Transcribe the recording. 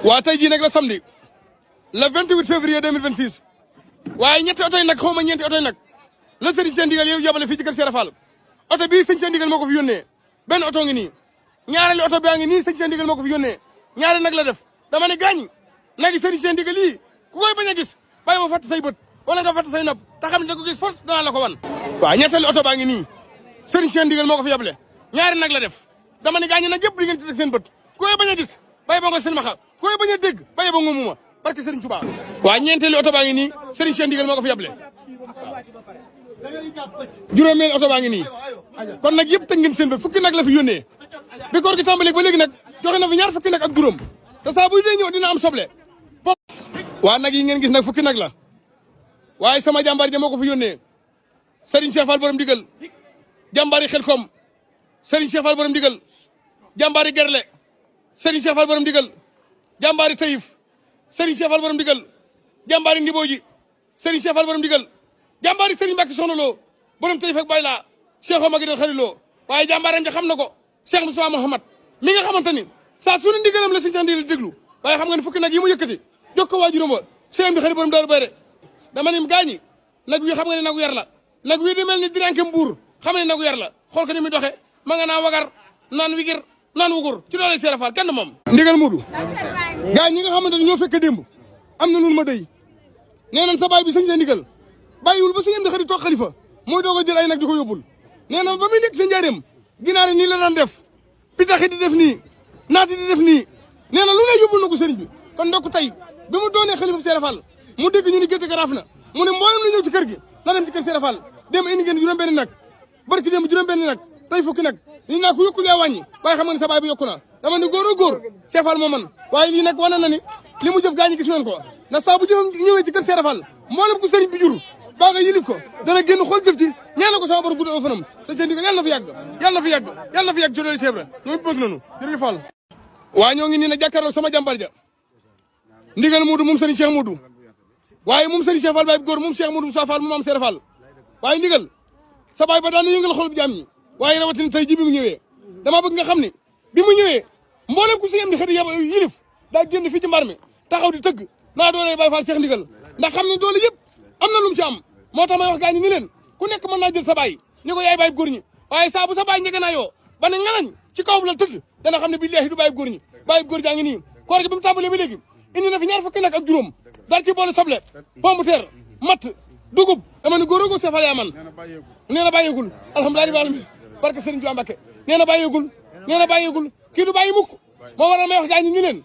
waa tey jii nag la samedi le 28 février 2026 waaye ñetti oto yi nag xaw ma ñeenti oto yi nag la sëriñ seen ndigal yow yóbbale fii ci kër Cheikh Fall oto bii sëñ seen ndigal moo ko fi yónnee benn oto ngi nii ñaareelu oto baa ngi nii sëñ seen ndigal moo ko fi yónnee ñaare nag la def dama ne gaañ nag yi sëriñ seen ndigal yii ku koy bañ a gis bàyyi ba fatt say bët wala nga fatt say nopp te xam ne da ko gis force danaa la ko wan waaw ñetteelu oto baa ngi nii sëriñ seen ndigal moo ko fi yóbbale ñaare nag la def dama ne gaañ nag yëpp di ngeen ci teg seen bët ku koy bañ a gis bàyyi ba nga silmaxa ku koy bañ a dégg bàyyi ba ngumuma barke Serigne Touba waaw ñeenteelu oto baa ngi nii Serigne Cheikh Ndigal moo ko fi yable juróomeel oto baa ngi nii kon nag yëpp teg ngeen seen bët fukki nag la fi yónnee bi koor gi tàmbalee ba léegi nag joxe na fi ñaar fukki nag ak juróom te saa buy dee ñëw dina am soble waa nag yi ngeen gis nag fukki nag la waaye sama jàmbaar ja moo ko fi yónnee Serigne Cheikh Fall borom digal jàmbaar yi xel kom Serigne Cheikh Fall borom digal jàmbaar yi gerle Serigne Cheikh Fall borom digal jàmbaar yi tayif Serigne Cheikh Fall borom digal jàmbaari Ndibooji Serigne Cheikh Fall borom digal jàmbaari Serigne Mbacke Soxna Lo borom tey fek bay laa Cheikh Omar gi doon xarit loo waaye jàmbaaram ja xam na ko Cheikh Moussa Mouhamad mi nga xamante ni saa su ne ndigalam la Serigne Cheikh Ndigal déglu waaye xam nga ne fukki nag yi mu yëkkati jox ko waajuram ba Cheikh bi xarit borom daaru bayre dama ne gaañi nag wi xam nga ne nagu yar la nag wi di mel ni diranke mbuur xam nga ne nagu yar la xool ko ni muy doxe ma nga naa wagar naan wigir naan wugur ci doole Cheikh Fall kenn moom ndigal mudu gaa ñi nga xamante ne ñoo fekk démb am na lu ma dey nee nañ sa baay bi sëñ seen ndigal bàyyiwul ba sëñ am di xarit toog xalifa mooy doog a jël ay nag di ko yóbbul nee na ba muy nekk sa njaareem ginaar nii la daan def pitaxi di def nii naati di def nii nee na lu ne yóbbul na ko sëriñ bi kon ndokk tey bi mu doonee xalifa Cheikh Fall mu dégg ñu ni gerte ga raaf na mu ne mboolem la ñëw ci kër gi na dem ci kër Cheikh Fall dem indi ngeen juróom benn nag barki dem juróom benn nag tey fukki nag lii naa ko yokkul yaa wàññi waaye xam nga ne sa baay bi yokku na dama ne góor a góor Cheikh Fall moo man waaye lii nag wane na ni li mu jëf gaa ñi gis nañ ko ndax saa bu jëfam ñëwee ci kër Cheikh Fall mboolem ku sëriñ bi jur baa nga yilif ko dana génn xool jëf ci ñaanal ko sama borom gudd fanam sa seen ndigal yàlla na fi yàgg yàlla na fi yàgg yàlla na fi yàgg ci doole Cheikh ñoom bëgg nañu jërëjëf Fall waa ñoo ngi nii na jàkkaarloo sama jàmbar ja ndigal Muudu moom sëriñ Cheikh Muudu waaye moom sëriñ Cheikh Fall baay góor moom Cheikh Muudu Moussa Fall moom am Cheikh Fall waaye ndigal sa baay ba daan na yëngal xol bu jaam ñi waaye rawatina tey ji bi mu ñëwee dama bëgg nga xam ni bi mu ñëwee mboolem ku si yem di xëy yilif daa génn fii ci mbar mi taxaw di tëgg naa doole Baye Fall Cheikh Ndigal ndax xam ne doole yëpp am na lu mu ci am moo tax may wax gaa ñi ni leen ku nekk mën naa jël sa baay ni ko yaay baay góor ñi waaye saa bu sa baay njëgë naa yoo ba ne ngalañ ci kaw bu la tëdd dana xam ne billaahi du baay góor ñi baay góor jaa ngi nii koor gi bi mu tàmbalee ba léegi indi na fi ñaar fukki nag ak juróom daal ci boole soble pomme de terre matt dugub dama ne góor a góor Cheikh Fall yaa man nee na bàyyeegul alhamdulilah rabbil alamin barke Serigne Touba Mbacké nee na bàyyeegul kii du bàyyi mukk moo waral may wax gaa ñi ni leen